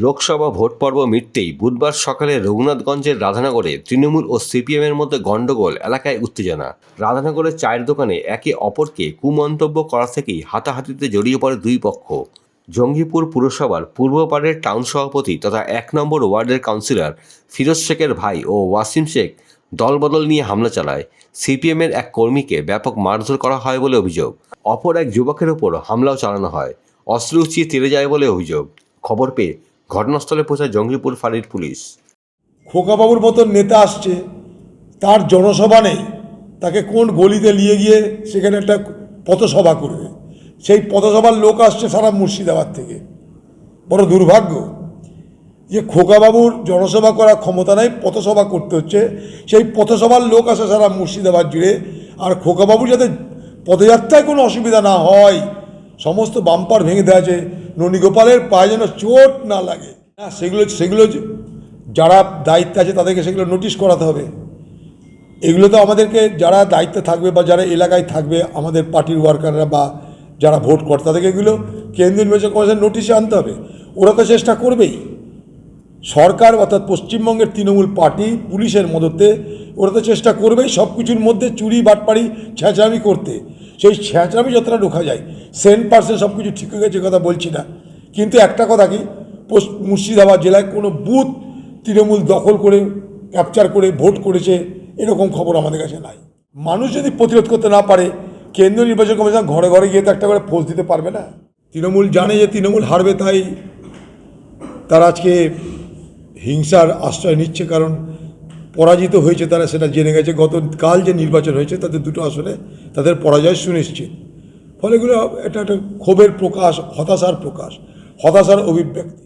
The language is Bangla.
লোকসভা ভোট পর্ব মিটতেই বুধবার সকালে রঘুনাথগঞ্জের রাধানগরে তৃণমূল ও সিপিএমের মধ্যে গণ্ডগোল, এলাকায় উত্তেজনা। রাধানগরের চায়ের দোকানে একে অপরকে কুমন্তব্য করা থেকেই হাতাহাতিতে জড়িয়ে পড়ে দুই পক্ষ। জঙ্গিপুর পুরসভার পূর্বপাড়ের টাউন সভাপতি তথা ১ নম্বর ওয়ার্ডের কাউন্সিলর ফিরোজ শেখের ভাই ও ওয়াসিম শেখ দলবদল নিয়ে হামলা চালায়। সিপিএমের এক কর্মীকে ব্যাপক মারধর করা হয় বলে অভিযোগ। অপর এক যুবকের ওপর হামলাও চালানো হয়। অস্ত্র উঁচিয়ে তেড়ে যায় বলে অভিযোগ। খবর পেয়ে ঘটনাস্থলে পৌঁছায় জঙ্গিপুর ফাঁড়ির পুলিশ। খোকাবাবুর মতন নেতা আসছে, তার জনসভা নেই, তাকে কোন গলিতে নিয়ে গিয়ে সেখানে একটা পথসভা করবে। সেই পথসভার লোক আসছে সারা মুর্শিদাবাদ থেকে। বড় দুর্ভাগ্য যে খোকাবাবুর জনসভা করার ক্ষমতা নাই, পথসভা করতে হচ্ছে। সেই পথসভার লোক আসে সারা মুর্শিদাবাদ জুড়ে। আর খোকাবাবু যাতে পদযাত্রায় কোনো অসুবিধা না হয়, সমস্ত বাম্পার ভেঙে দেওয়া আছে, ননীগোপালের পায়ে যেন চোট না লাগে। হ্যাঁ, সেগুলো যারা দায়িত্বে আছে তাদেরকে সেগুলো নোটিশ করাতে হবে। এগুলো তো আমাদেরকে, যারা দায়িত্বে থাকবে বা যারা এলাকায় থাকবে, আমাদের পার্টির ওয়ার্কাররা বা যারা ভোট করে, তাদেরকে এগুলো কেন্দ্রীয় নির্বাচন কমিশন নোটিশে আনতে হবে। ওরা তো চেষ্টা করবেই। সরকার অর্থাৎ পশ্চিমবঙ্গের তৃণমূল পার্টি পুলিশের মদতে ওরা তো চেষ্টা করবেই সব কিছুর মধ্যে চুরি বাটপাড়ি ছ্যাঁচড়ামি করতে। সেই ছ্যাঁচড়ামি যতটা ঢোকা যায়, 100% সব কিছু ঠিক হয়ে গেছে কথা বলছি না, কিন্তু একটা কথা কি, মুর্শিদাবাদ জেলায় কোনো বুথ তৃণমূল দখল করে ক্যাপচার করে ভোট করেছে এরকম খবর আমাদের কাছে নাই। মানুষ যদি প্রতিরোধ করতে না পারে, কেন্দ্রীয় নির্বাচন কমিশন ঘরে ঘরে গিয়ে তো একটা করে ফোর্স দিতে পারবে না। তৃণমূল জানে যে তৃণমূল হারবে, তাই তারা আজকে হিংসার আশ্রয় নিচ্ছে। কারণ পরাজিত হয়েছে তারা, সেটা জেনে গেছে। গতকাল যে নির্বাচন হয়েছে তাদের দুটো আসনে তাদের পরাজয় সুনিশ্চিত। ফলে এগুলো এটা একটা ক্ষোভের প্রকাশ, হতাশার প্রকাশ, হতাশার অভিব্যক্তি।